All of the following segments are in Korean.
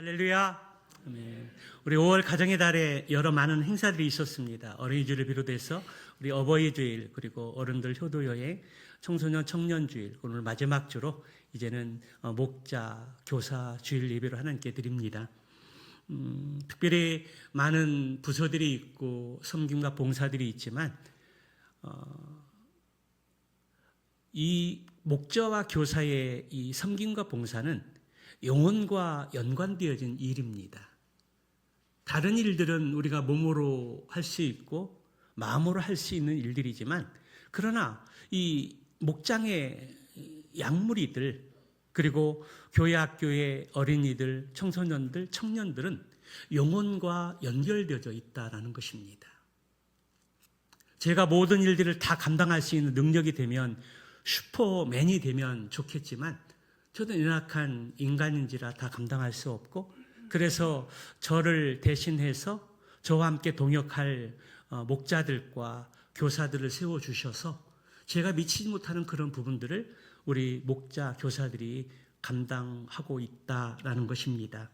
할렐루야. 네. 우리 5월 가정의 달에 여러 많은 행사들이 있었습니다. 어린이주일을 비롯해서 우리 어버이주일, 그리고 어른들 효도여행, 청소년 청년주일, 오늘 마지막 주로 이제는 목자, 교사 주일 예배를 하나님께 드립니다. 특별히 많은 부서들이 있고 섬김과 봉사들이 있지만 이 목자와 교사의 이 섬김과 봉사는 영혼과 연관되어진 일입니다. 다른 일들은 우리가 몸으로 할 수 있고 마음으로 할 수 있는 일들이지만, 그러나 이 목장의 양무리들, 그리고 교회 학교의 어린이들, 청소년들, 청년들은 영혼과 연결되어져 있다는 것입니다. 제가 모든 일들을 다 감당할 수 있는 능력이 되면, 슈퍼맨이 되면 좋겠지만 저도 연약한 인간인지라 다 감당할 수 없고, 그래서 저를 대신해서 저와 함께 동역할 목자들과 교사들을 세워주셔서 제가 미치지 못하는 그런 부분들을 우리 목자, 교사들이 감당하고 있다라는 것입니다.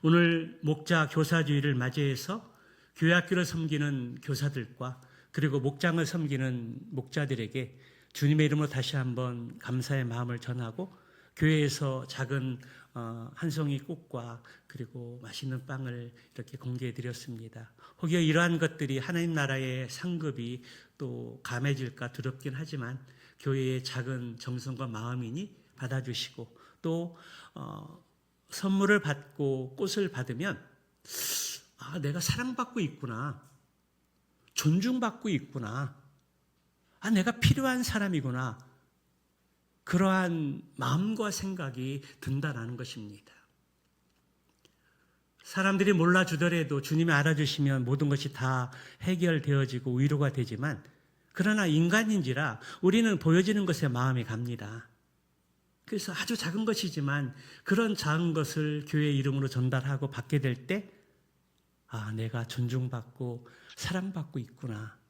오늘 목자, 교사주일을 맞이해서 교회학교를 섬기는 교사들과 그리고 목장을 섬기는 목자들에게 주님의 이름으로 다시 한번 감사의 마음을 전하고, 교회에서 작은 한 송이 꽃과 그리고 맛있는 빵을 이렇게 공개해 드렸습니다. 혹여 이러한 것들이 하나님 나라의 상급이 또 감해질까 두렵긴 하지만 교회의 작은 정성과 마음이니 받아주시고, 또 선물을 받고 꽃을 받으면 내가 사랑받고 있구나, 존중받고 있구나, 내가 필요한 사람이구나, 그러한 마음과 생각이 든다는 것입니다. 사람들이 몰라주더라도 주님이 알아주시면 모든 것이 다 해결되어지고 위로가 되지만, 그러나 인간인지라 우리는 보여지는 것에 마음이 갑니다. 그래서 아주 작은 것이지만 그런 작은 것을 교회의 이름으로 전달하고 받게 될 때 내가 존중받고 사랑받고 있구나,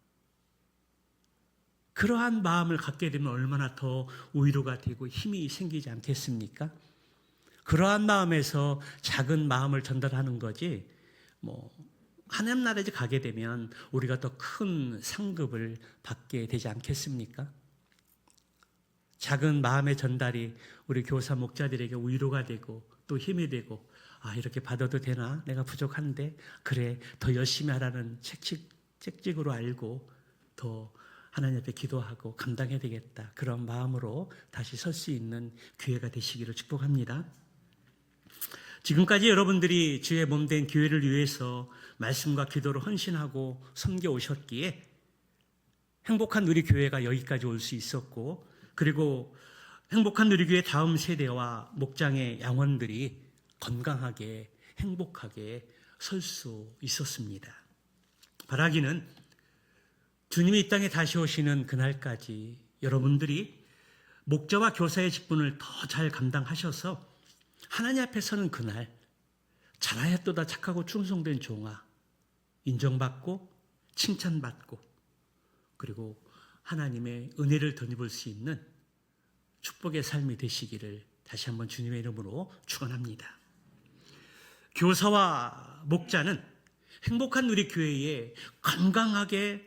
그러한 마음을 갖게 되면 얼마나 더 위로가 되고 힘이 생기지 않겠습니까? 그러한 마음에서 작은 마음을 전달하는 거지, 하나님 나라에 가게 되면 우리가 더 큰 상급을 받게 되지 않겠습니까? 작은 마음의 전달이 우리 교사 목자들에게 위로가 되고 또 힘이 되고, 이렇게 받아도 되나? 내가 부족한데, 그래, 더 열심히 하라는 책찍으로 알고 더 하나님 앞에 기도하고 감당해야 되겠다, 그런 마음으로 다시 설 수 있는 기회가 되시기를 축복합니다. 지금까지 여러분들이 주의 몸된 교회를 위해서 말씀과 기도로 헌신하고 섬겨오셨기에 행복한 우리 교회가 여기까지 올 수 있었고, 그리고 행복한 우리 교회 다음 세대와 목장의 양원들이 건강하게 행복하게 설 수 있었습니다. 바라기는 주님이 이 땅에 다시 오시는 그날까지 여러분들이 목자와 교사의 직분을 더 잘 감당하셔서 하나님 앞에 서는 그날, 잘하였도다 착하고 충성된 종아, 인정받고 칭찬받고 그리고 하나님의 은혜를 덧입을 수 있는 축복의 삶이 되시기를 다시 한번 주님의 이름으로 축원합니다. 교사와 목자는 행복한 우리 교회에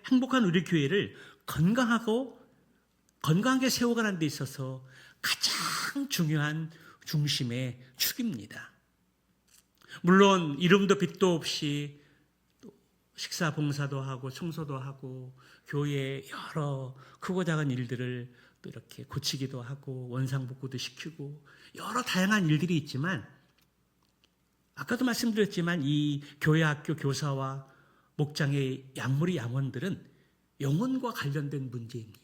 행복한 우리 교회를 건강하게 세워가는 데 있어서 가장 중요한 중심의 축입니다. 물론 이름도 빛도 없이 식사 봉사도 하고 청소도 하고 교회의 여러 크고 작은 일들을 또 이렇게 고치기도 하고 원상복구도 시키고 여러 다양한 일들이 있지만, 아까도 말씀드렸지만 이 교회 학교 교사와 목장의 양무리 양원들은 영혼과 관련된 문제입니다.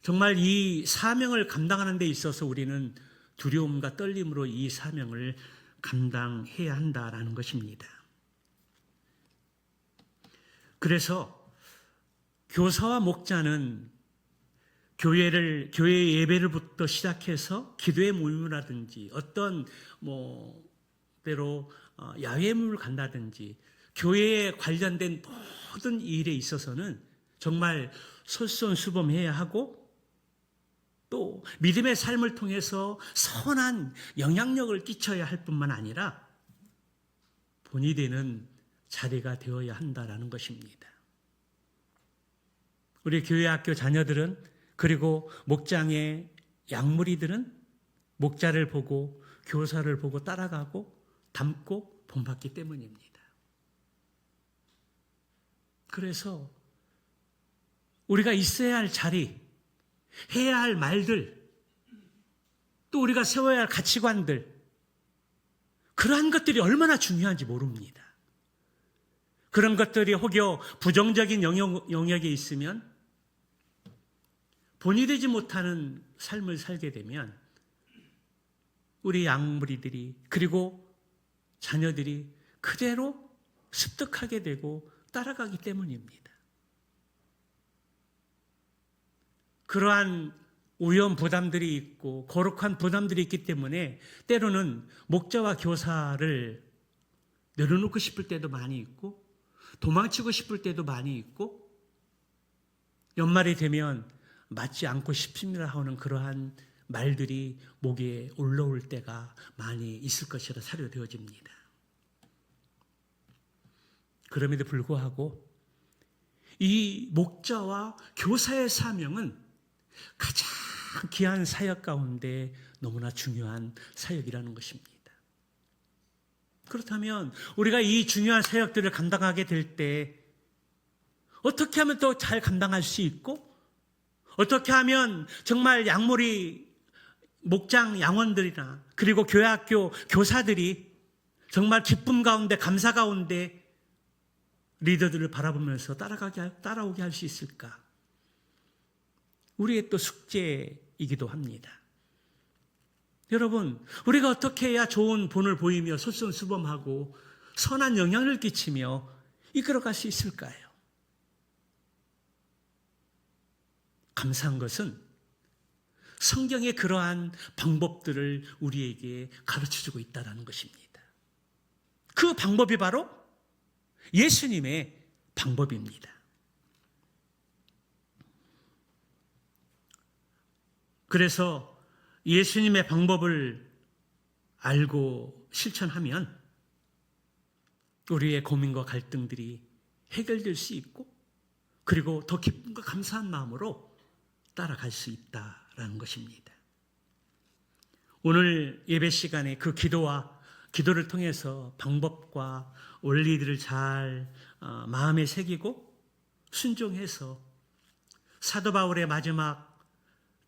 정말 이 사명을 감당하는 데 있어서 우리는 두려움과 떨림으로 이 사명을 감당해야 한다라는 것입니다. 그래서 교사와 목자는 교회 예배를부터 시작해서 기도의 모임이라든지 어떤 때로 야외 모임을 간다든지 교회에 관련된 모든 일에 있어서는 정말 솔선수범해야 하고, 또 믿음의 삶을 통해서 선한 영향력을 끼쳐야 할 뿐만 아니라 본이 되는 자리가 되어야 한다라는 것입니다. 우리 교회 학교 자녀들은, 그리고 목장의 양무리들은 목자를 보고 교사를 보고 따라가고 닮고 본받기 때문입니다. 그래서 우리가 있어야 할 자리, 해야 할 말들, 또 우리가 세워야 할 가치관들, 그러한 것들이 얼마나 중요한지 모릅니다. 그런 것들이 혹여 부정적인 영역에 있으면 본이 되지 못하는 삶을 살게 되면 우리 양무리들이, 그리고 자녀들이 그대로 습득하게 되고 따라가기 때문입니다. 그러한 위험 부담들이 있고 거룩한 부담들이 있기 때문에 때로는 목자와 교사를 내려놓고 싶을 때도 많이 있고 도망치고 싶을 때도 많이 있고 연말이 되면 맞지 않고 싶습니다 하는 그러한 말들이 목에 올라올 때가 많이 있을 것이라 사료되어집니다. 그럼에도 불구하고 이 목자와 교사의 사명은 가장 귀한 사역 가운데 너무나 중요한 사역이라는 것입니다. 그렇다면 우리가 이 중요한 사역들을 감당하게 될 때 어떻게 하면 또 잘 감당할 수 있고, 어떻게 하면 정말 양무리 목장 양원들이나 그리고 교회학교 교사들이 정말 기쁨 가운데, 감사 가운데 리더들을 바라보면서 따라오게 할 수 있을까? 우리의 또 숙제이기도 합니다. 여러분, 우리가 어떻게 해야 좋은 본을 보이며 솔선수범하고 선한 영향을 끼치며 이끌어갈 수 있을까요? 감사한 것은 성경의 그러한 방법들을 우리에게 가르쳐주고 있다는 것입니다. 그 방법이 바로 예수님의 방법입니다. 그래서 예수님의 방법을 알고 실천하면 우리의 고민과 갈등들이 해결될 수 있고, 그리고 더 기쁨과 감사한 마음으로 따라갈 수 있다라는 것입니다. 오늘 예배 시간에 그 기도를 통해서 방법과 원리들을 잘 마음에 새기고 순종해서 사도 바울의 마지막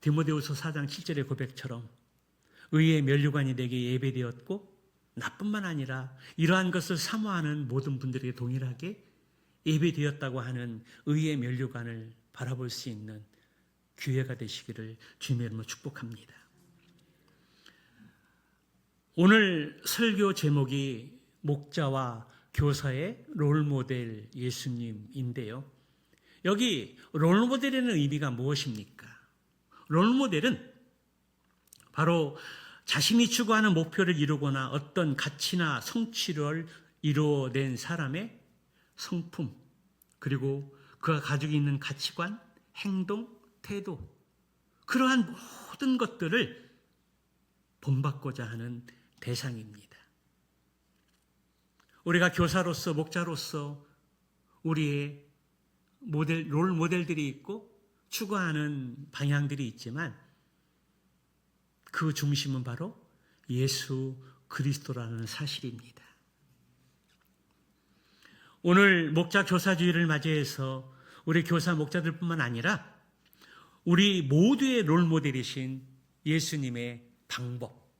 디모데후서 4장 7절의 고백처럼 의의 면류관이 내게 예배되었고, 나뿐만 아니라 이러한 것을 사모하는 모든 분들에게 동일하게 예배되었다고 하는 의의 면류관을 바라볼 수 있는 기회가 되시기를 주님의 이름으로 축복합니다. 오늘 설교 제목이 목자와 교사의 롤모델 예수님인데요. 여기 롤모델이라는 의미가 무엇입니까? 롤모델은 바로 자신이 추구하는 목표를 이루거나 어떤 가치나 성취를 이루어낸 사람의 성품, 그리고 그가 가지고 있는 가치관, 행동, 태도, 그러한 모든 것들을 본받고자 하는 대상입니다. 우리가 교사로서, 목자로서 우리의 롤 모델들이 있고 추구하는 방향들이 있지만 그 중심은 바로 예수 그리스도라는 사실입니다. 오늘 목자 교사주의를 맞이해서 우리 교사 목자들뿐만 아니라 우리 모두의 롤 모델이신 예수님의 방법,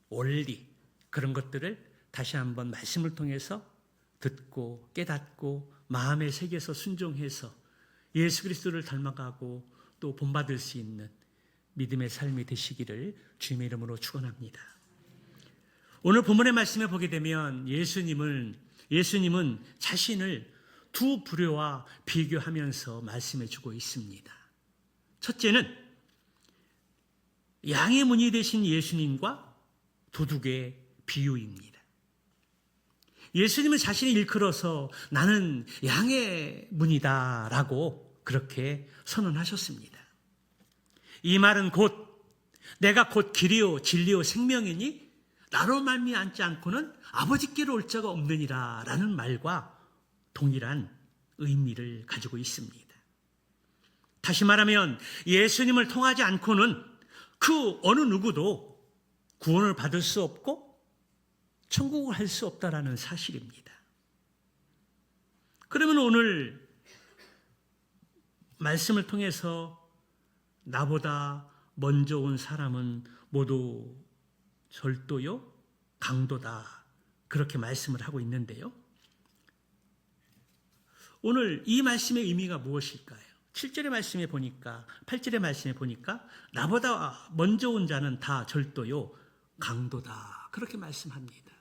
원리, 그런 것들을 다시 한번 말씀을 통해서 듣고 깨닫고 마음에 새겨서 순종해서 예수 그리스도를 닮아가고 또 본받을 수 있는 믿음의 삶이 되시기를 주님의 이름으로 축원합니다. 오늘 본문의 말씀에 보게 되면 예수님은 자신을 두 부류와 비교하면서 말씀해 주고 있습니다. 첫째는 양의 문이 되신 예수님과 도둑의 비유입니다. 예수님은 자신이 일컬어서 나는 양의 문이다 라고 그렇게 선언하셨습니다. 이 말은 곧 내가 곧 길이요 진리요 생명이니 나로 말미암지 않고는 아버지께로 올 자가 없느니라 라는 말과 동일한 의미를 가지고 있습니다. 다시 말하면 예수님을 통하지 않고는 그 어느 누구도 구원을 받을 수 없고 천국을 할 수 없다라는 사실입니다. 그러면 오늘 말씀을 통해서 나보다 먼저 온 사람은 모두 절도요, 강도다. 그렇게 말씀을 하고 있는데요. 오늘 이 말씀의 의미가 무엇일까요? 7절의 말씀에 보니까, 8절의 말씀에 보니까 나보다 먼저 온 자는 다 절도요, 강도다. 그렇게 말씀합니다.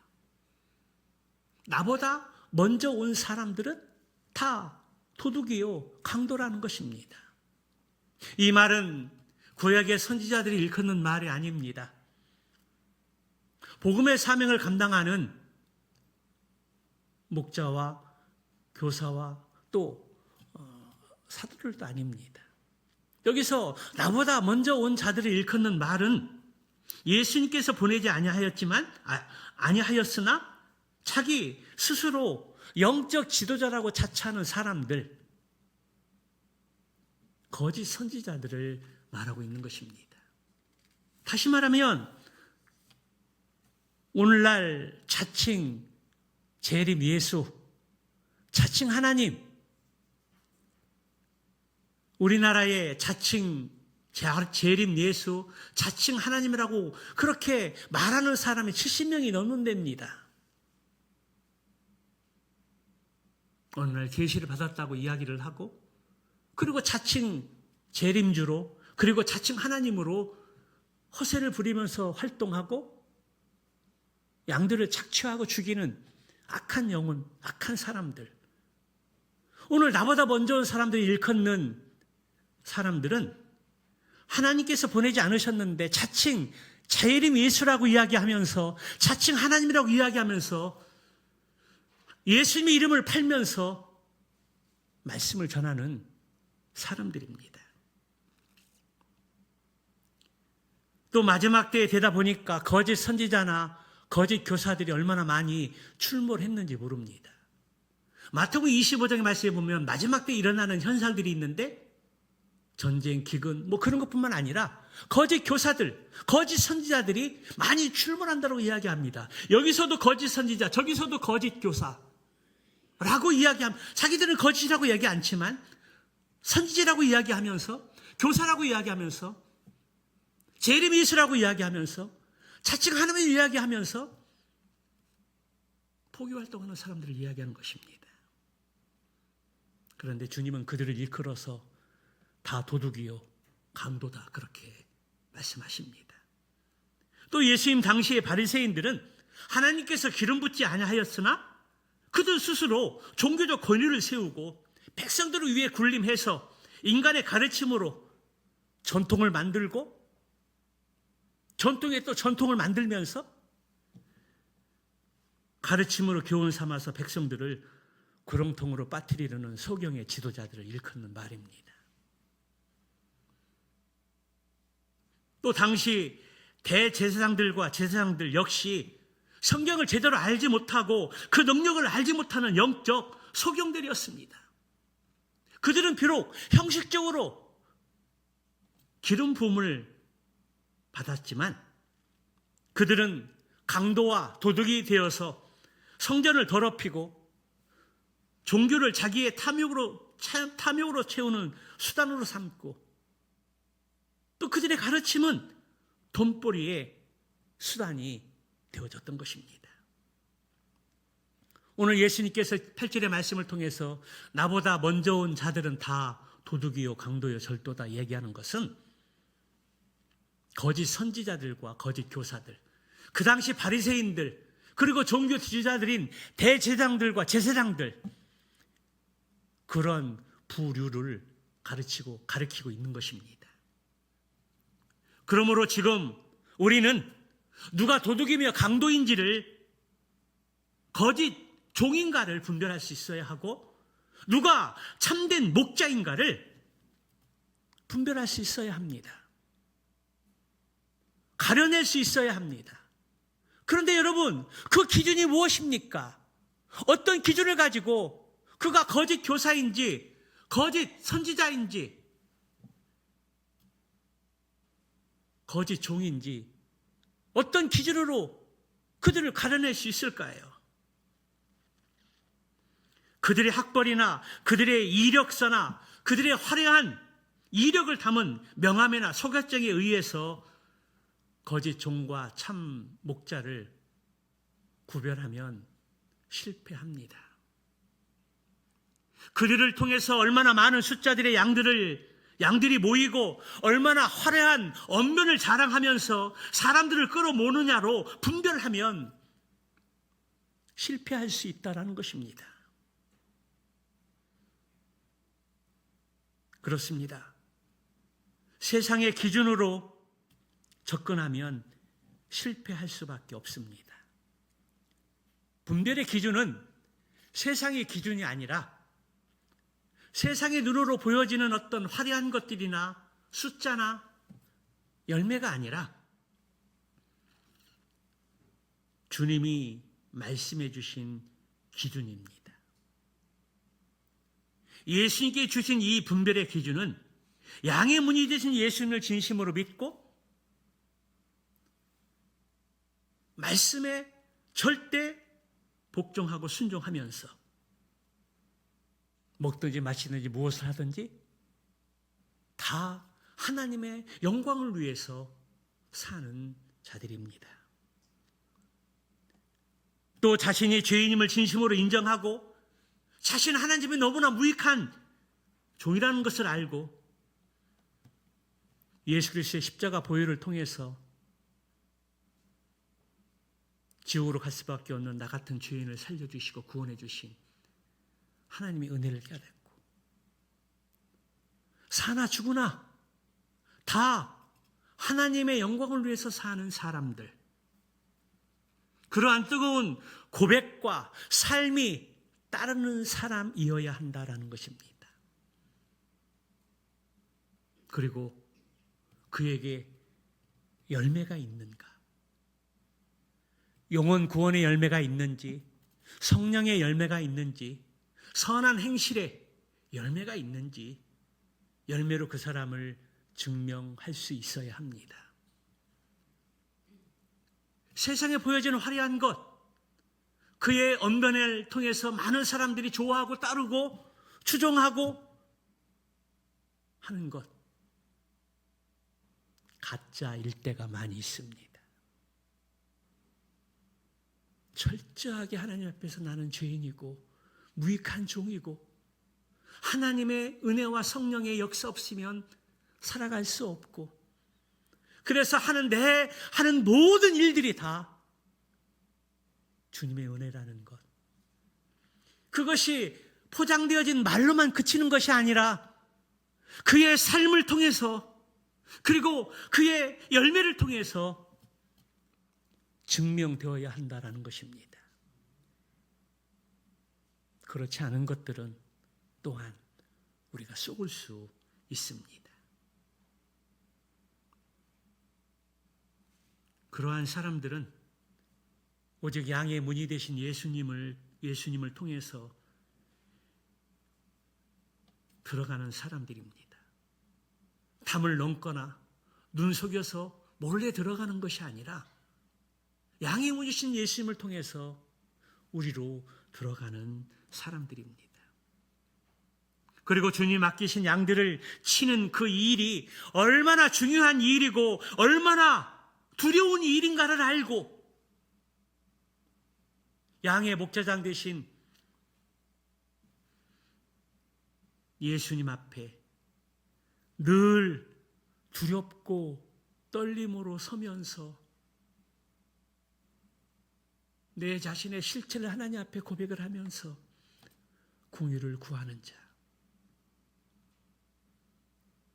나보다 먼저 온 사람들은 다 도둑이요, 강도라는 것입니다. 이 말은 구약의 선지자들이 일컫는 말이 아닙니다. 복음의 사명을 감당하는 목자와 교사와 또 사도들도 아닙니다. 여기서 나보다 먼저 온 자들을 일컫는 말은 예수님께서 보내지 아니하였으나 자기 스스로 영적 지도자라고 자처하는 사람들, 거짓 선지자들을 말하고 있는 것입니다. 다시 말하면 오늘날 자칭 재림 예수, 자칭 하나님, 우리나라의 자칭 재림 예수, 자칭 하나님이라고 그렇게 말하는 사람이 70명이 넘는답니다. 어느 날 계시를 받았다고 이야기를 하고, 그리고 자칭 재림주로, 그리고 자칭 하나님으로 허세를 부리면서 활동하고 양들을 착취하고 죽이는 악한 영혼, 악한 사람들. 오늘 나보다 먼저 온 사람들이 일컫는 사람들은 하나님께서 보내지 않으셨는데 자칭 재림 예수라고 이야기하면서, 자칭 하나님이라고 이야기하면서 예수님의 이름을 팔면서 말씀을 전하는 사람들입니다. 또 마지막 때에 되다 보니까 거짓 선지자나 거짓 교사들이 얼마나 많이 출몰 했는지 모릅니다. 마태복음 25장의 말씀에 보면 마지막 때에 일어나는 현상들이 있는데 전쟁, 기근 뭐 그런 것뿐만 아니라 거짓 교사들, 거짓 선지자들이 많이 출몰한다고 이야기합니다. 여기서도 거짓 선지자, 저기서도 거짓 교사라고 이야기하면, 자기들은 거짓이라고 이야기 않지만 선지자라고 이야기하면서, 교사라고 이야기하면서, 재림 예수라고 이야기하면서, 자칭 하나님을 이야기하면서 포기 활동하는 사람들을 이야기하는 것입니다. 그런데 주님은 그들을 일컬어서 다 도둑이요, 강도다, 그렇게 말씀하십니다. 또 예수님 당시의 바리새인들은 하나님께서 기름 붓지 아니하였으나 그들 스스로 종교적 권위를 세우고 백성들을 위해 군림해서 인간의 가르침으로 전통을 만들고 전통에 또 전통을 만들면서 가르침으로 교훈 삼아서 백성들을 구렁텅으로 빠뜨리려는 소경의 지도자들을 일컫는 말입니다. 또 당시 대제사장들과 제사장들 역시 성경을 제대로 알지 못하고 그 능력을 알지 못하는 영적 소경들이었습니다. 그들은 비록 형식적으로 기름 부음을 받았지만 그들은 강도와 도둑이 되어서 성전을 더럽히고 종교를 자기의 탐욕으로 채우는 수단으로 삼고, 또 그들의 가르침은 돈벌이의 수단이 되어졌던 것입니다. 오늘 예수님께서 8절의 말씀을 통해서 나보다 먼저 온 자들은 다 도둑이요, 강도요, 절도다 얘기하는 것은 거짓 선지자들과 거짓 교사들, 그 당시 바리새인들, 그리고 종교 지도자들인 대제사장들과 제사장들, 그런 부류를 가르치고 있는 것입니다. 그러므로 지금 우리는 누가 도둑이며 강도인지를, 거짓 종인가를 분별할 수 있어야 하고, 누가 참된 목자인가를 분별할 수 있어야 합니다. 가려낼 수 있어야 합니다. 그런데 여러분, 그 기준이 무엇입니까? 어떤 기준을 가지고 그가 거짓 교사인지 거짓 선지자인지 거짓 종인지 어떤 기준으로 그들을 가려낼 수 있을까요? 그들의 학벌이나 그들의 이력서나 그들의 화려한 이력을 담은 명함이나 소개장에 의해서 거짓 종과 참 목자를 구별하면 실패합니다. 그들을 통해서 얼마나 많은 숫자들의 양들이 모이고 얼마나 화려한 언변을 자랑하면서 사람들을 끌어모으느냐로 분별하면 실패할 수 있다는 것입니다. 그렇습니다. 세상의 기준으로 접근하면 실패할 수밖에 없습니다. 분별의 기준은 세상의 기준이 아니라 세상의 눈으로 보여지는 어떤 화려한 것들이나 숫자나 열매가 아니라 주님이 말씀해 주신 기준입니다. 예수님께 주신 이 분별의 기준은 양의 문이 되신 예수님을 진심으로 믿고 말씀에 절대 복종하고 순종하면서 먹든지 마시든지 무엇을 하든지 다 하나님의 영광을 위해서 사는 자들입니다. 또 자신이 죄인임을 진심으로 인정하고 자신은 하나님이 너무나 무익한 종이라는 것을 알고 예수 그리스도의 십자가 보혈을 통해서 지옥으로 갈 수밖에 없는 나 같은 죄인을 살려주시고 구원해 주신 하나님의 은혜를 깨닫고 사나 죽으나 다 하나님의 영광을 위해서 사는 사람들, 그러한 뜨거운 고백과 삶이 따르는 사람이어야 한다라는 것입니다. 그리고 그에게 열매가 있는가? 영혼 구원의 열매가 있는지, 성령의 열매가 있는지, 선한 행실의 열매가 있는지 열매로 그 사람을 증명할 수 있어야 합니다. 세상에 보여지는 화려한 것, 그의 언변을 통해서 많은 사람들이 좋아하고 따르고 추종하고 하는 것, 가짜일 때가 많이 있습니다. 철저하게 하나님 앞에서 나는 죄인이고 무익한 종이고 하나님의 은혜와 성령의 역사 없으면 살아갈 수 없고, 그래서 하는 모든 일들이 다 주님의 은혜라는 것, 그것이 포장되어진 말로만 그치는 것이 아니라 그의 삶을 통해서 그리고 그의 열매를 통해서 증명되어야 한다는 것입니다. 그렇지 않은 것들은 또한 우리가 속을 수 있습니다. 그러한 사람들은 오직 양의 문이 되신 예수님을 통해서 들어가는 사람들입니다. 담을 넘거나 눈 속여서 몰래 들어가는 것이 아니라 양의 문이 되신 예수님을 통해서 우리로 들어가는 사람들입니다. 그리고 주님 맡기신 양들을 치는 그 일이 얼마나 중요한 일이고 얼마나 두려운 일인가를 알고 양의 목자장 되신 예수님 앞에 늘 두렵고 떨림으로 서면서 내 자신의 실체를 하나님 앞에 고백을 하면서 공의를 구하는 자,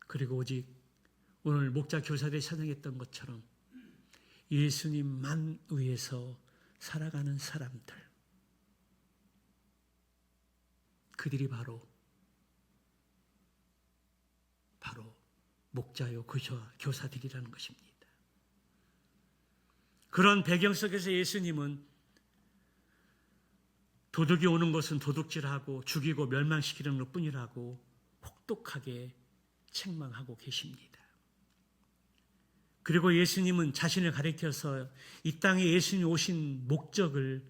그리고 오직 오늘 목자 교사들이 찬양했던 것처럼 예수님만 위해서 살아가는 사람들, 그들이 바로 목자요 교사들이라는 것입니다. 그런 배경 속에서 예수님은 도둑이 오는 것은 도둑질하고 죽이고 멸망시키는 것뿐이라고 혹독하게 책망하고 계십니다. 그리고 예수님은 자신을 가리켜서 이 땅에 예수님이 오신 목적을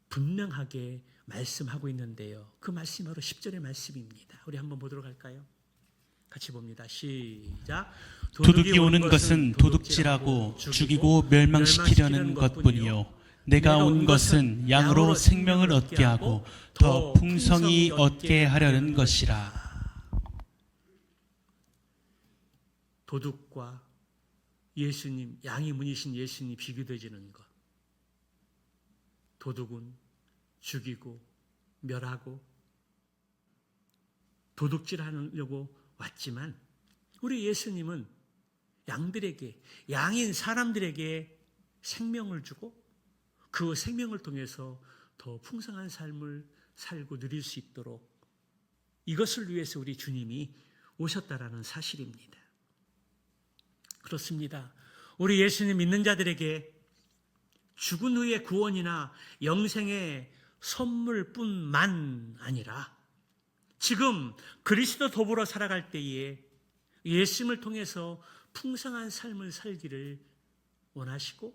분명하게 말씀하고 있는데요. 그 말씀이 바로 10절의 말씀입니다. 우리 한번 보도록 할까요? 같이 봅니다. 시작. 도둑이 오는 것은 도둑질하고 죽이고 멸망시키려는 것뿐이요 내가 온 것은 양으로 생명을 얻게 하고 더 풍성히 얻게 하려는 것이라. 도둑과 예수님, 양이 문이신 예수님이 비교되지는 것. 도둑은 죽이고 멸하고 도둑질하려고 왔지만 우리 예수님은 양들에게, 양인 사람들에게 생명을 주고 그 생명을 통해서 더 풍성한 삶을 살고 누릴 수 있도록 이것을 위해서 우리 주님이 오셨다라는 사실입니다. 그렇습니다. 우리 예수님 믿는 자들에게 죽은 후의 구원이나 영생의 선물뿐만 아니라 지금 그리스도 더불어 살아갈 때에 예수님을 통해서 풍성한 삶을 살기를 원하시고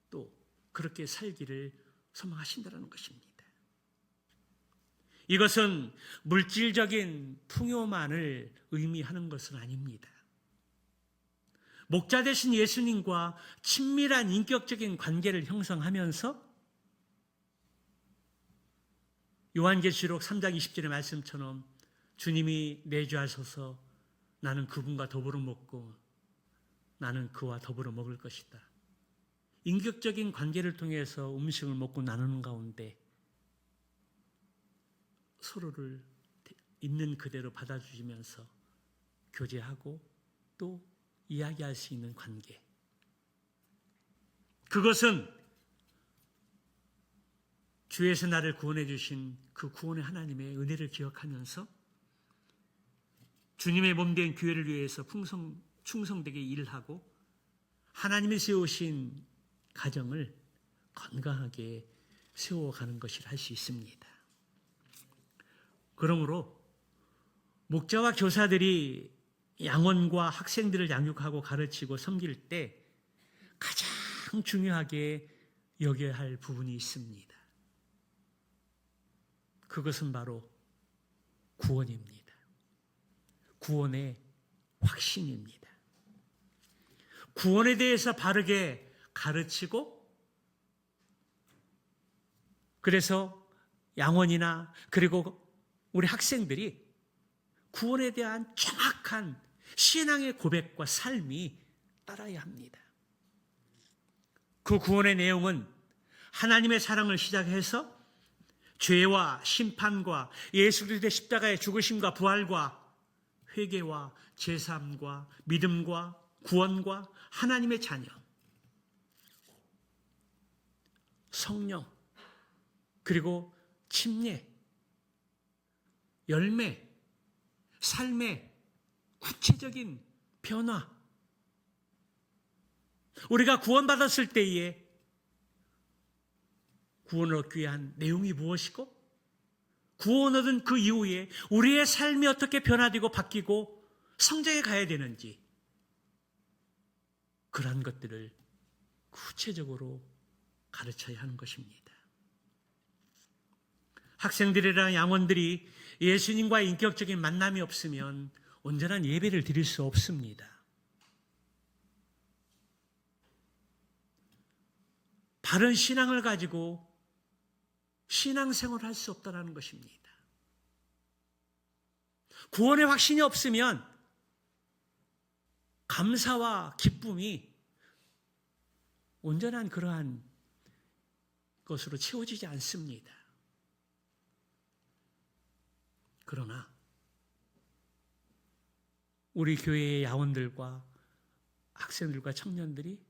또 그렇게 살기를 소망하신다는 것입니다. 이것은 물질적인 풍요만을 의미하는 것은 아닙니다. 목자 되신 예수님과 친밀한 인격적인 관계를 형성하면서 요한계시록 3장 20절의 말씀처럼 주님이 내주하셔서 나는 그분과 더불어 먹고 나는 그와 더불어 먹을 것이다. 인격적인 관계를 통해서 음식을 먹고 나누는 가운데 서로를 있는 그대로 받아주시면서 교제하고 또 이야기할 수 있는 관계. 그것은 주에서 나를 구원해 주신 그 구원의 하나님의 은혜를 기억하면서 주님의 몸된 교회를 위해서 충성되게 일하고 하나님이 세우신 가정을 건강하게 세워가는 것이라 할 수 있습니다. 그러므로 목자와 교사들이 양원과 학생들을 양육하고 가르치고 섬길 때 가장 중요하게 여겨야 할 부분이 있습니다. 그것은 바로 구원입니다. 구원의 확신입니다. 구원에 대해서 바르게 가르치고 그래서 양원이나 그리고 우리 학생들이 구원에 대한 정확한 신앙의 고백과 삶이 따라야 합니다. 그 구원의 내용은 하나님의 사랑을 시작해서 죄와 심판과 예수 그리스도의 십자가의 죽으심과 부활과 회개와 제사함과 믿음과 구원과 하나님의 자녀, 성령, 그리고 침례, 열매, 삶의 구체적인 변화. 우리가 구원받았을 때에 구원을 얻기 위한 내용이 무엇이고 구원 얻은 그 이후에 우리의 삶이 어떻게 변화되고 바뀌고 성장해 가야 되는지 그러한 것들을 구체적으로 가르쳐야 하는 것입니다. 학생들이랑 양원들이 예수님과 인격적인 만남이 없으면 온전한 예배를 드릴 수 없습니다. 바른 신앙을 가지고 신앙생활을 할 수 없다는 것입니다. 구원의 확신이 없으면 감사와 기쁨이 온전한 그러한 것으로 채워지지 않습니다. 그러나 우리 교회의 야원들과 학생들과 청년들이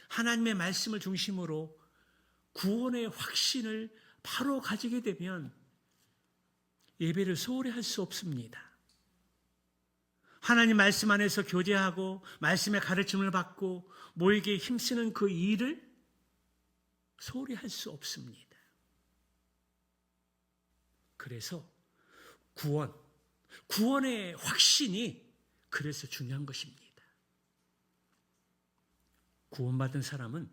하나님의 말씀을 중심으로 구원의 확신을 바로 가지게 되면 예배를 소홀히 할 수 없습니다. 하나님 말씀 안에서 교제하고 말씀의 가르침을 받고 모이기에 힘쓰는 그 일을 소홀히 할 수 없습니다. 그래서 구원의 확신이 그래서 중요한 것입니다. 구원받은 사람은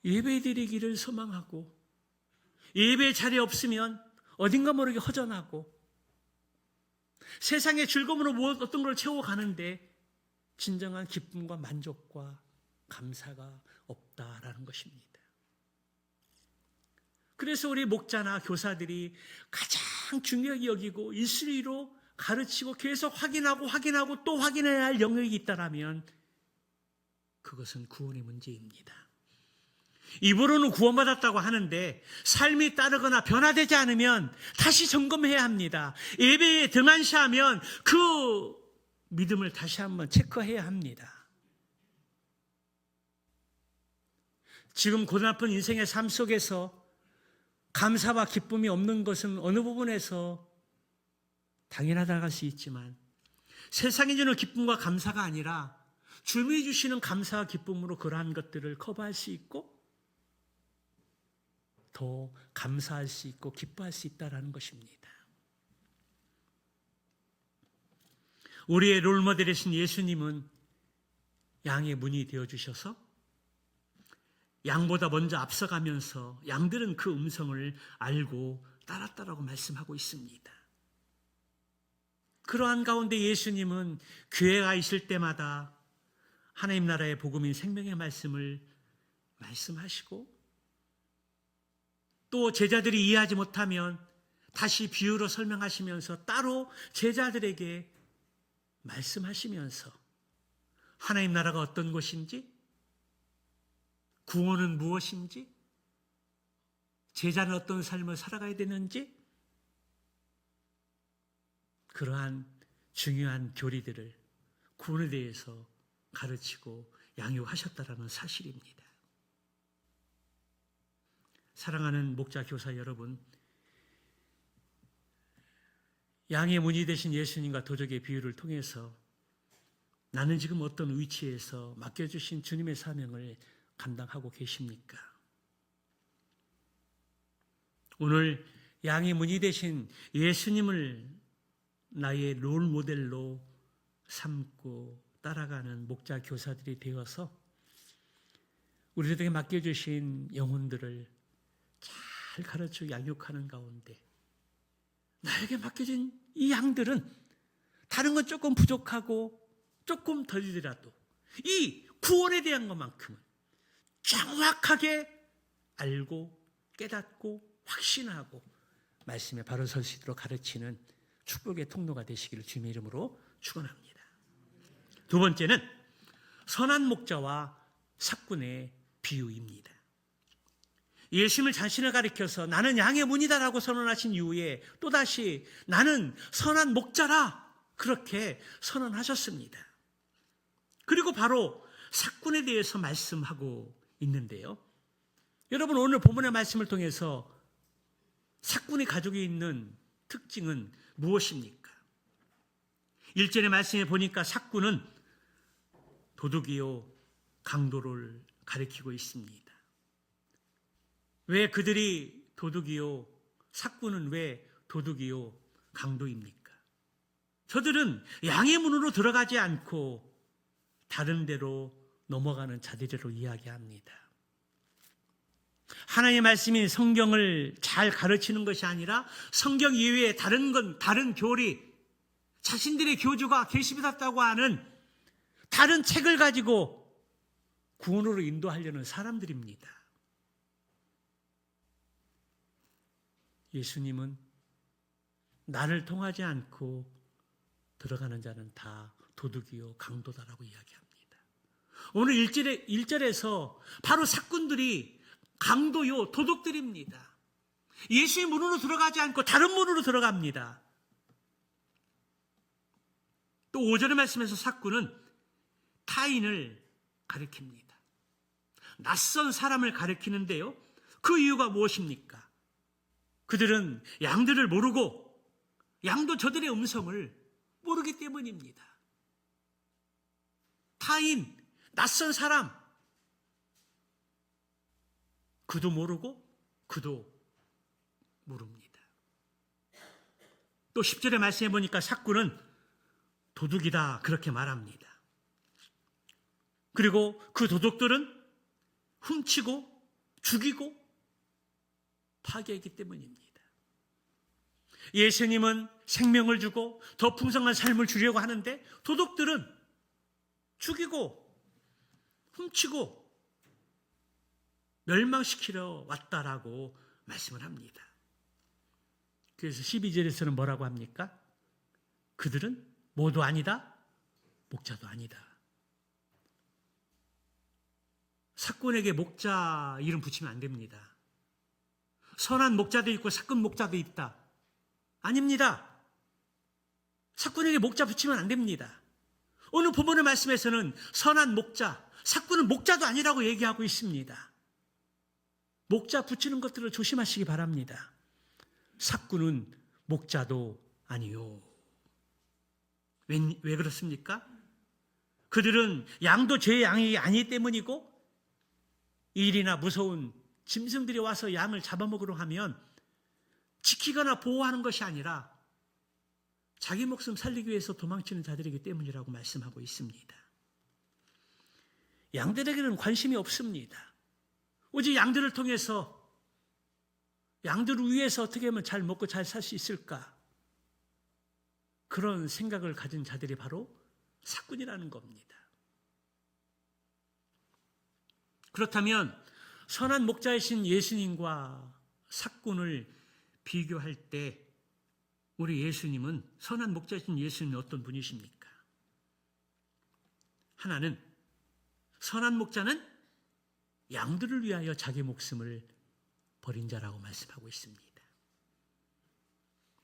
예배드리기를 소망하고 예배 자리에 없으면 어딘가 모르게 허전하고 세상의 즐거움으로 어떤 걸 채워가는데 진정한 기쁨과 만족과 감사가 없다라는 것입니다. 그래서 우리 목자나 교사들이 가장 중요하게 여기고 일수리로 가르치고 계속 확인하고 또 확인해야 할 영역이 있다면 그것은 구원의 문제입니다. 입으로는 구원받았다고 하는데 삶이 따르거나 변화되지 않으면 다시 점검해야 합니다. 예배에 등한시하면 그 믿음을 다시 한번 체크해야 합니다. 지금 고단한 인생의 삶 속에서 감사와 기쁨이 없는 것은 어느 부분에서 당연하다고 할 수 있지만 세상이 주는 기쁨과 감사가 아니라 주님이 주시는 감사와 기쁨으로 그러한 것들을 커버할 수 있고 더 감사할 수 있고 기뻐할 수 있다는 것입니다. 우리의 롤모델이신 예수님은 양의 문이 되어주셔서 양보다 먼저 앞서가면서 양들은 그 음성을 알고 따랐다라고 말씀하고 있습니다. 그러한 가운데 예수님은 교회가 있을 때마다 하나님 나라의 복음인 생명의 말씀을 말씀하시고 또 제자들이 이해하지 못하면 다시 비유로 설명하시면서 따로 제자들에게 말씀하시면서 하나님 나라가 어떤 것인지 구원은 무엇인지 제자는 어떤 삶을 살아가야 되는지 그러한 중요한 교리들을 구원에 대해서 가르치고 양육하셨다라는 사실입니다. 사랑하는 목자 교사 여러분, 양의 문이 되신 예수님과 도적의 비유를 통해서 나는 지금 어떤 위치에서 맡겨주신 주님의 사명을 감당하고 계십니까? 오늘 양의 문이 되신 예수님을 나의 롤 모델로 삼고 따라가는 목자 교사들이 되어서 우리들에게 맡겨주신 영혼들을 잘 가르치고 양육하는 가운데 나에게 맡겨진 이 양들은 다른 건 조금 부족하고 조금 덜리더라도 이 구원에 대한 것만큼은 정확하게 알고 깨닫고 확신하고 말씀에 바로 설 수 있도록 가르치는 축복의 통로가 되시기를 주님의 이름으로 축원합니다. 두 번째는 선한 목자와 삭군의 비유입니다. 예수님을 자신을 가리켜서 나는 양의 문이다라고 선언하신 이후에 또다시 나는 선한 목자라 그렇게 선언하셨습니다. 그리고 바로 삭군에 대해서 말씀하고 있는데요. 여러분 오늘 본문의 말씀을 통해서 삭군이 가지고 있는 특징은 무엇입니까? 1절의 말씀에 보니까 삭군은 도둑이요 강도를 가리키고 있습니다. 왜 그들이 도둑이요 삭군은 왜 도둑이요 강도입니까? 저들은 양의 문으로 들어가지 않고 다른 데로 넘어가는 자들로 이야기합니다. 하나님의 말씀인 성경을 잘 가르치는 것이 아니라 성경 이외에 다른 교리, 자신들의 교주가 계시받았다고 하는 다른 책을 가지고 구원으로 인도하려는 사람들입니다. 예수님은 나를 통하지 않고 들어가는 자는 다 도둑이요 강도다라고 이야기합니다. 오늘 1절에서 바로 삭군들이 강도요 도둑들입니다. 예수의 문으로 들어가지 않고 다른 문으로 들어갑니다. 또 5절의 말씀에서 삭군은 타인을 가리킵니다. 낯선 사람을 가리키는데요. 그 이유가 무엇입니까? 그들은 양들을 모르고 양도 저들의 음성을 모르기 때문입니다. 타인, 낯선 사람, 그도 모르고 그도 모릅니다. 또 10절의 말씀해 보니까 삭구는 도둑이다 그렇게 말합니다. 그리고 그 도둑들은 훔치고 죽이고 파괴하기 때문입니다. 예수님은 생명을 주고 더 풍성한 삶을 주려고 하는데 도둑들은 죽이고 훔치고 멸망시키러 왔다라고 말씀을 합니다. 그래서 12절에서는 뭐라고 합니까? 그들은 모두 아니다, 목자도 아니다. 사꾼에게 목자 이름 붙이면 안 됩니다. 선한 목자도 있고 사꾼 목자도 있다. 아닙니다. 사꾼에게 목자 붙이면 안 됩니다. 오늘 본문의 말씀에서는 선한 목자, 사꾼은 목자도 아니라고 얘기하고 있습니다. 목자 붙이는 것들을 조심하시기 바랍니다. 사꾼은 목자도 아니요. 왜 그렇습니까? 그들은 양도 제 양이 아니기 때문이고 일이나 무서운 짐승들이 와서 양을 잡아먹으려 하면 지키거나 보호하는 것이 아니라 자기 목숨 살리기 위해서 도망치는 자들이기 때문이라고 말씀하고 있습니다. 양들에게는 관심이 없습니다. 오직 양들을 통해서 양들을 위해서 어떻게 하면 잘 먹고 잘 살 수 있을까? 그런 생각을 가진 자들이 바로 사꾼이라는 겁니다. 그렇다면 선한 목자이신 예수님과 사꾼을 비교할 때 우리 예수님은 선한 목자이신 예수님은 어떤 분이십니까? 하나는 선한 목자는 양들을 위하여 자기 목숨을 버린 자라고 말씀하고 있습니다.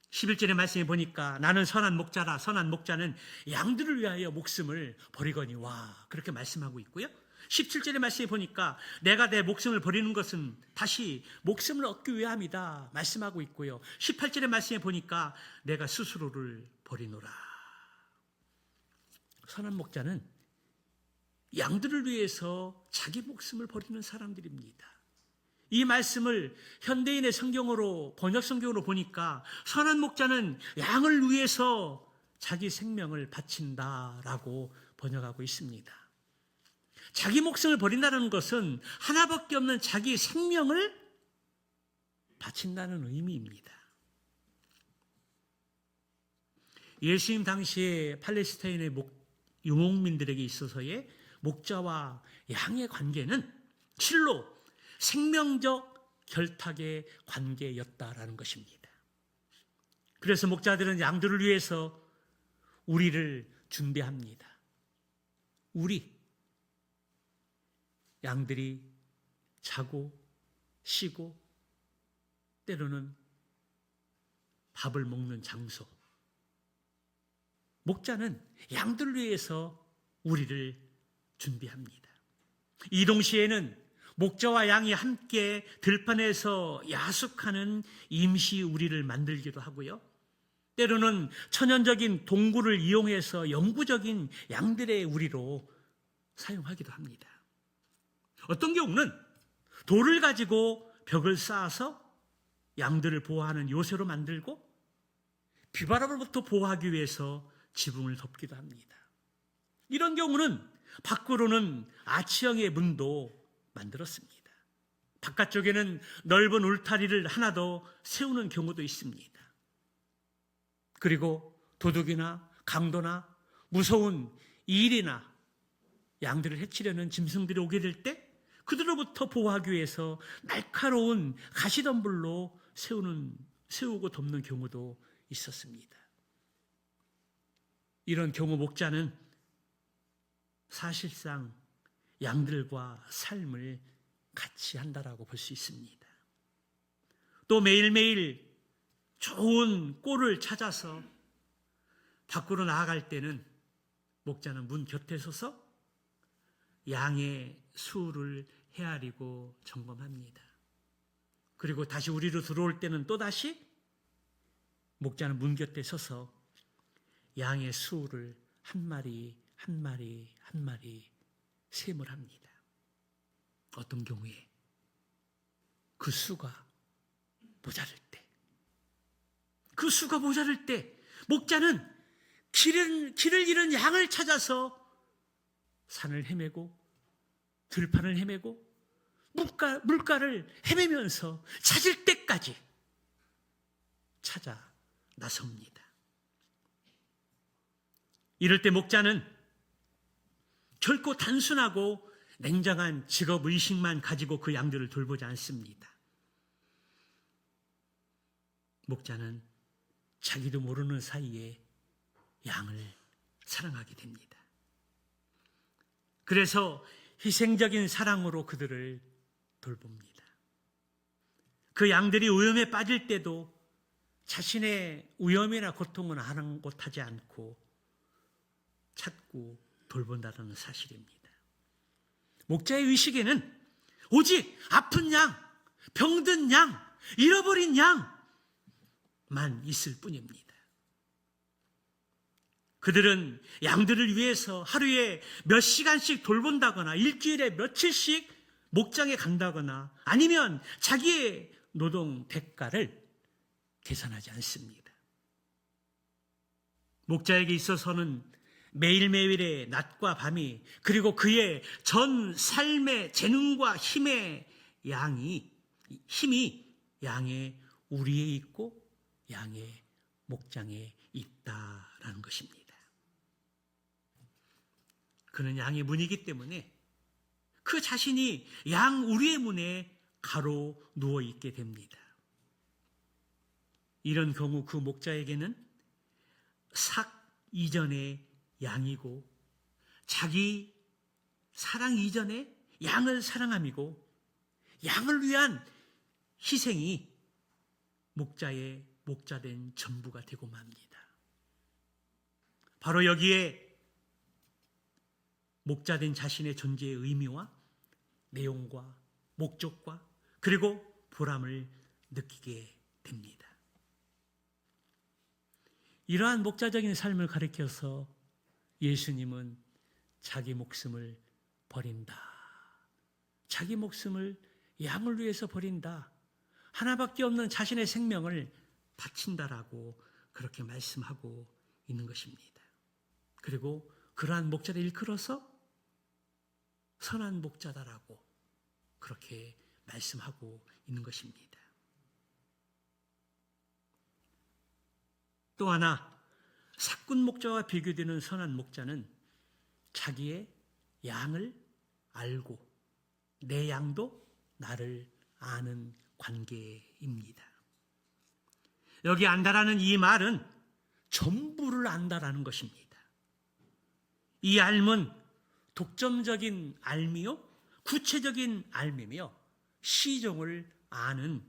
11절의 말씀에 보니까 나는 선한 목자라 선한 목자는 양들을 위하여 목숨을 버리거니와 그렇게 말씀하고 있고요. 17절의 말씀에 보니까 내가 내 목숨을 버리는 것은 다시 목숨을 얻기 위함이다 말씀하고 있고요. 18절의 말씀에 보니까 내가 스스로를 버리노라. 선한 목자는 양들을 위해서 자기 목숨을 버리는 사람들입니다. 이 말씀을 현대인의 성경으로 번역 성경으로 보니까 선한 목자는 양을 위해서 자기 생명을 바친다라고 번역하고 있습니다. 자기 목숨을 버린다는 것은 하나밖에 없는 자기 생명을 바친다는 의미입니다. 예수님 당시에 팔레스타인의 유목민들에게 있어서의 목자와 양의 관계는 실로 생명적 결탁의 관계였다라는 것입니다. 그래서 목자들은 양들을 위해서 우리를 준비합니다. 양들이 자고 쉬고 때로는 밥을 먹는 장소. 목자는 양들을 위해서 우리를 준비합니다. 이 동시에는 목자와 양이 함께 들판에서 야숙하는 임시 우리를 만들기도 하고요. 때로는 천연적인 동굴을 이용해서 영구적인 양들의 우리로 사용하기도 합니다. 어떤 경우는 돌을 가지고 벽을 쌓아서 양들을 보호하는 요새로 만들고 비바람으로부터 보호하기 위해서 지붕을 덮기도 합니다. 이런 경우는 밖으로는 아치형의 문도 만들었습니다. 바깥쪽에는 넓은 울타리를 하나 더 세우는 경우도 있습니다. 그리고 도둑이나 강도나 무서운 일이나 양들을 해치려는 짐승들이 오게 될 때 그들로부터 보호하기 위해서 날카로운 가시덤불로 세우고 덮는 경우도 있었습니다. 이런 경우 목자는 사실상 양들과 삶을 같이 한다라고 볼 수 있습니다. 또 매일매일 좋은 꼴을 찾아서 밖으로 나아갈 때는 목자는 문 곁에 서서 양의 수를 헤아리고 점검합니다. 그리고 다시 우리로 들어올 때는 또다시 목자는 문 곁에 서서 양의 수를 한 마리 한 마리 한 마리 셈을 합니다. 어떤 경우에 그 수가 모자랄 때, 그 수가 모자랄 때 목자는 길을 잃은 양을 찾아서 산을 헤매고 들판을 헤매고 물가를 헤매면서 찾을 때까지 찾아 나섭니다. 이럴 때 목자는 결코 단순하고 냉정한 직업의식만 가지고 그 양들을 돌보지 않습니다. 목자는 자기도 모르는 사이에 양을 사랑하게 됩니다. 그래서 희생적인 사랑으로 그들을 돌봅니다. 그 양들이 위험에 빠질 때도 자신의 위험이나 고통은 아랑곳하지 않고 찾고 돌본다는 사실입니다. 목자의 의식에는 오직 아픈 양, 병든 양, 잃어버린 양만 있을 뿐입니다. 그들은 양들을 위해서 하루에 몇 시간씩 돌본다거나 일주일에 며칠씩 목장에 간다거나 아니면 자기의 노동 대가를 계산하지 않습니다. 목자에게 있어서는 매일매일의 낮과 밤이 그리고 그의 전 삶의 재능과 힘이 양의 우리에 있고 양의 목장에 있다라는 것입니다. 그는 양의 문이기 때문에 그 자신이 양 우리의 문에 가로 누워 있게 됩니다. 이런 경우 그 목자에게는 삭 이전의 양이고 자기 사랑 이전에 양을 사랑함이고 양을 위한 희생이 목자의 목자된 전부가 되고 맙니다. 바로 여기에 목자된 자신의 존재의 의미와 내용과 목적과 그리고 보람을 느끼게 됩니다. 이러한 목자적인 삶을 가리켜서 예수님은 자기 목숨을 버린다. 자기 목숨을 양을 위해서 버린다. 하나밖에 없는 자신의 생명을 바친다라고 그렇게 말씀하고 있는 것입니다. 그리고 그러한 목자를 일컬어서 선한 목자다라고 그렇게 말씀하고 있는 것입니다. 또 하나 삭군 목자와 비교되는 선한 목자는 자기의 양을 알고 내 양도 나를 아는 관계입니다. 여기 안다라는 이 말은 전부를 안다라는 것입니다. 이 알은 독점적인 알미요, 구체적인 알미며 시종을 아는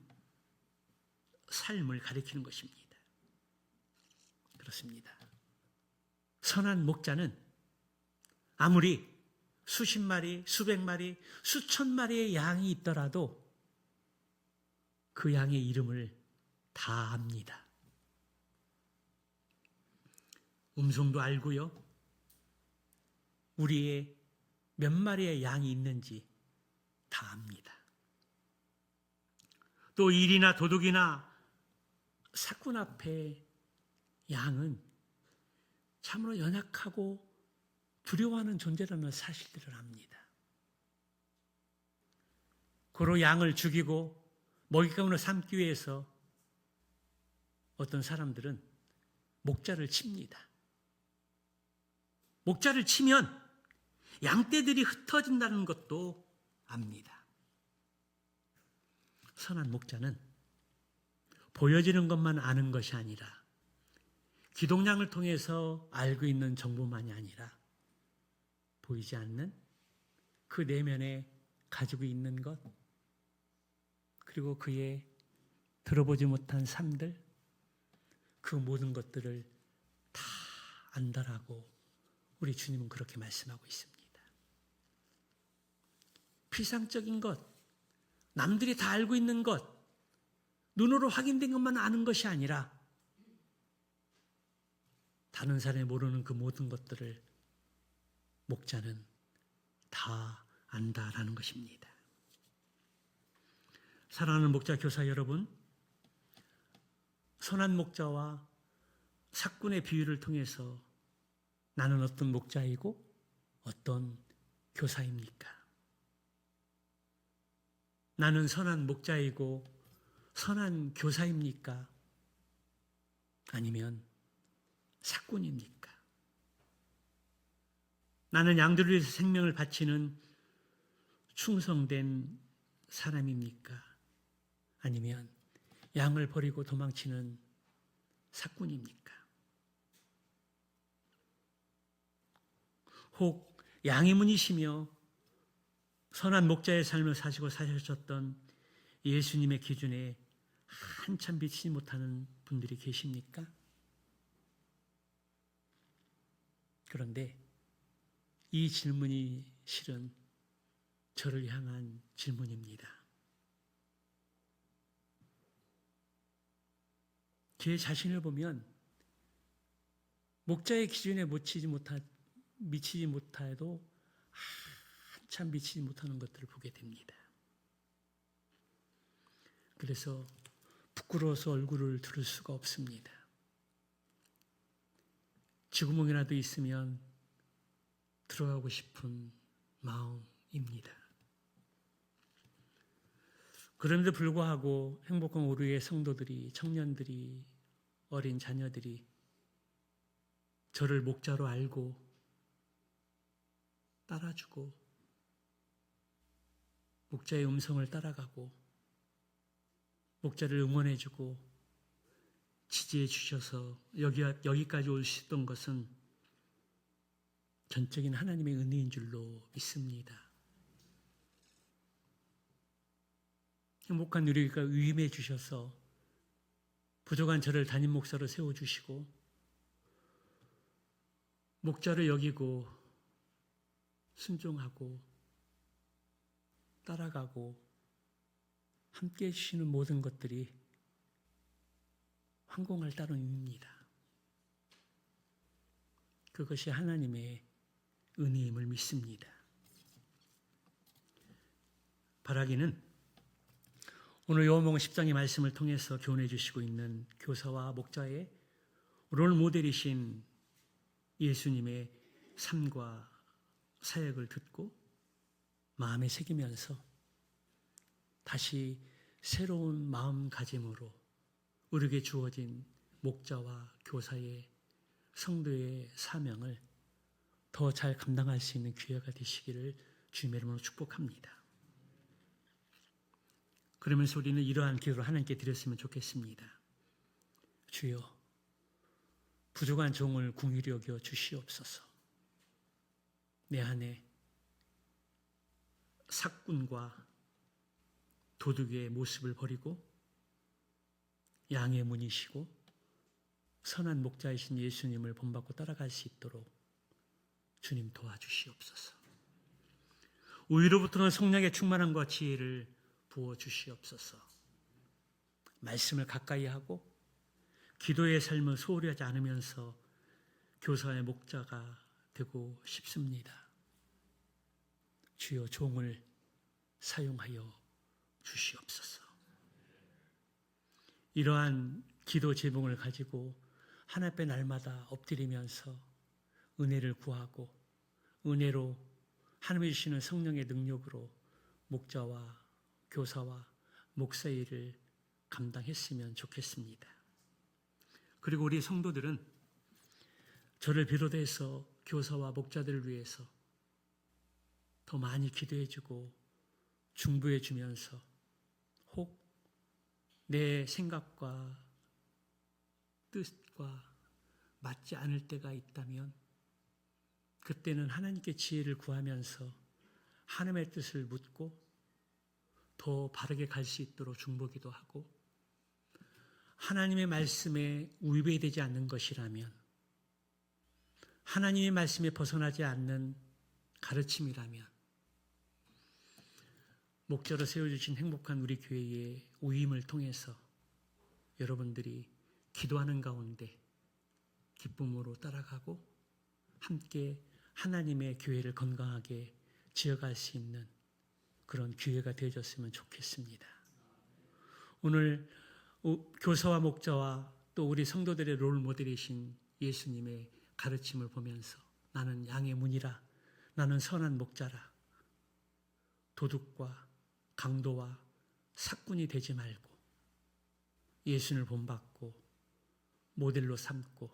삶을 가리키는 것입니다. 그렇습니다. 선한 목자는 아무리 수십 마리, 수백 마리, 수천 마리의 양이 있더라도 그 양의 이름을 다 압니다. 음성도 알고요. 우리의 몇 마리의 양이 있는지 다 압니다. 또 일이나 도둑이나 사꾼 앞에 양은 참으로 연약하고 두려워하는 존재라는 사실들을 압니다. 고로 양을 죽이고 먹잇감으로 삼기 위해서 어떤 사람들은 목자를 칩니다. 목자를 치면 양떼들이 흩어진다는 것도 압니다. 선한 목자는 보여지는 것만 아는 것이 아니라 기동량을 통해서 알고 있는 정보만이 아니라 보이지 않는 그 내면에 가지고 있는 것 그리고 그의 들어보지 못한 삶들 그 모든 것들을 다 안다라고 우리 주님은 그렇게 말씀하고 있습니다. 피상적인 것, 남들이 다 알고 있는 것, 눈으로 확인된 것만 아는 것이 아니라 다른 사람이 모르는 그 모든 것들을 목자는 다 안다라는 것입니다. 사랑하는 목자 교사 여러분, 선한 목자와 삭군의 비유를 통해서 나는 어떤 목자이고 어떤 교사입니까? 나는 선한 목자이고 선한 교사입니까? 아니면 삭군입니까? 나는 양들을 위해서 생명을 바치는 충성된 사람입니까? 아니면 양을 버리고 도망치는 삭군입니까? 혹 양의 문이시며 선한 목자의 삶을 사시고 사셨던 예수님의 기준에 한참 미치지 못하는 분들이 계십니까? 그런데 이 질문이 실은 저를 향한 질문입니다. 제 자신을 보면 목자의 기준에 미치지 못해도 한참 미치지 못하는 것들을 보게 됩니다. 그래서 부끄러워서 얼굴을 들을 수가 없습니다. 쥐구멍이라도 있으면 들어가고 싶은 마음입니다. 그럼에도 불구하고 행복한 오류의 성도들이, 청년들이, 어린 자녀들이 저를 목자로 알고 따라주고 목자의 음성을 따라가고 목자를 응원해주고 지지해 주셔서 여기까지 올 수 있던 것은 전적인 하나님의 은혜인 줄로 믿습니다. 행복한 누리가 위임해 주셔서 부족한 저를 담임 목사로 세워주시고 목자를 여기고 순종하고 따라가고 함께해 주시는 모든 것들이 황공할 따름입니다. 그것이 하나님의 은혜임을 믿습니다. 바라기는 오늘 요한복음 10장의 말씀을 통해서 교훈해 주시고 있는 교사와 목자의 롤 모델이신 예수님의 삶과 사역을 듣고 마음에 새기면서 다시 새로운 마음가짐으로 우리에게 주어진 목자와 교사의 성도의 사명을 더 잘 감당할 수 있는 기회가 되시기를 주님의 이름으로 축복합니다. 그러면서 우리는 이러한 기도를 하나님께 드렸으면 좋겠습니다. 주여, 부족한 종을 긍휼히 여겨 주시옵소서. 내 안에 삭군과 도둑의 모습을 버리고 양의 문이시고 선한 목자이신 예수님을 본받고 따라갈 수 있도록 주님 도와주시옵소서. 위로부터는 성령의 충만함과 지혜를 부어주시옵소서. 말씀을 가까이 하고 기도의 삶을 소홀히 하지 않으면서 교사의 목자가 되고 싶습니다. 주여, 종을 사용하여 주시옵소서. 이러한 기도 제목을 가지고 하나님 앞에 날마다 엎드리면서 은혜를 구하고 은혜로 하나님이 주시는 성령의 능력으로 목자와 교사와 목사의 일을 감당했으면 좋겠습니다. 그리고 우리 성도들은 저를 비롯해서 교사와 목자들을 위해서 더 많이 기도해주고 중보해주면서 혹 내 생각과 뜻과 맞지 않을 때가 있다면 그때는 하나님께 지혜를 구하면서 하나님의 뜻을 묻고 더 바르게 갈 수 있도록 중보기도 하고, 하나님의 말씀에 위배되지 않는 것이라면, 하나님의 말씀에 벗어나지 않는 가르침이라면 목자로 세워주신 행복한 우리 교회의 위임을 통해서 여러분들이 기도하는 가운데 기쁨으로 따라가고 함께 하나님의 교회를 건강하게 지어갈 수 있는 그런 기회가 되어졌으면 좋겠습니다. 오늘 교사와 목자와 또 우리 성도들의 롤 모델이신 예수님의 가르침을 보면서 나는 양의 문이라, 나는 선한 목자라, 도둑과 강도와 사꾼이 되지 말고 예수님을 본받고 모델로 삼고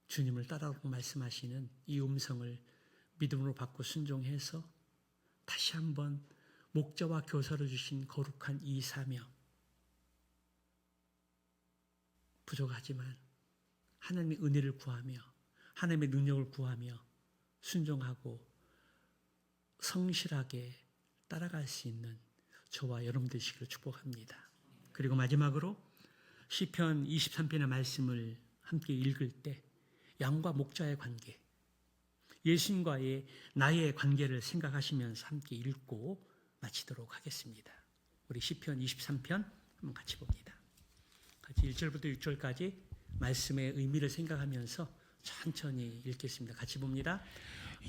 주님을 따라오고 말씀하시는 이 음성을 믿음으로 받고 순종해서 다시 한번 목자와 교사로 주신 거룩한 이 사명, 부족하지만 하나님의 은혜를 구하며 하나님의 능력을 구하며 순종하고 성실하게 따라갈 수 있는 저와 여러분 되시기를 축복합니다. 그리고 마지막으로 시편 23편의 말씀을 함께 읽을 때 양과 목자의 관계, 예수님과의 나의 관계를 생각하시면서 함께 읽고 마치도록 하겠습니다. 우리 시편 23편 한번 같이 봅니다. 같이 1절부터 6절까지 말씀의 의미를 생각하면서 천천히 읽겠습니다. 같이 봅니다.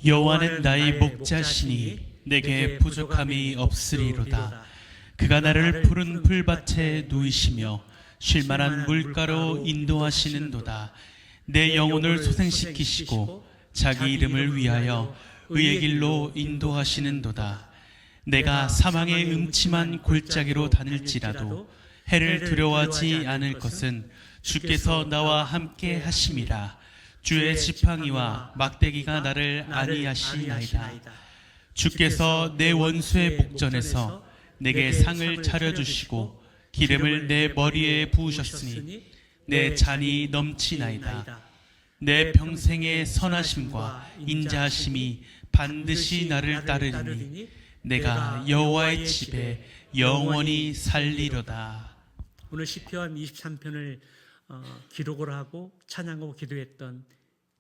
여호와는 나의 목자시니 내게 부족함이 없으리로다. 그가 나를 푸른 풀밭에 누이시며 쉴만한 물가로 인도하시는도다. 내 영혼을 소생시키시고 자기 이름을 위하여 의의 길로 인도하시는도다. 내가 사망의 음침한 골짜기로 다닐지라도 해를 두려워하지 않을 것은 주께서 나와 함께 하심이라. 주의 지팡이와 막대기가 나를 안위하시나이다. 주께서 내 원수의 목전에서 내게 상을 차려주시고 기름을 내 머리에 부으셨으니 내 잔이 넘치나이다. 내 평생의 선하심과 인자하심이 반드시 나를 따르리니 내가 여호와의 집에 영원히 살리로다. 오늘 시편 23편을 기록을 하고 찬양하고 기도했던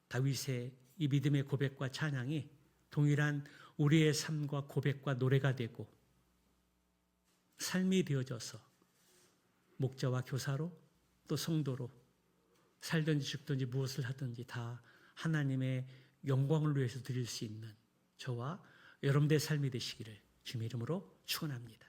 다윗의 이 믿음의 고백과 찬양이 동일한 우리의 삶과 고백과 노래가 되고 삶이 되어져서 목자와 교사로 또 성도로 살든지 죽든지 무엇을 하든지 다 하나님의 영광을 위해서 드릴 수 있는 저와 여러분들의 삶이 되시기를 주님의 이름으로 축원합니다.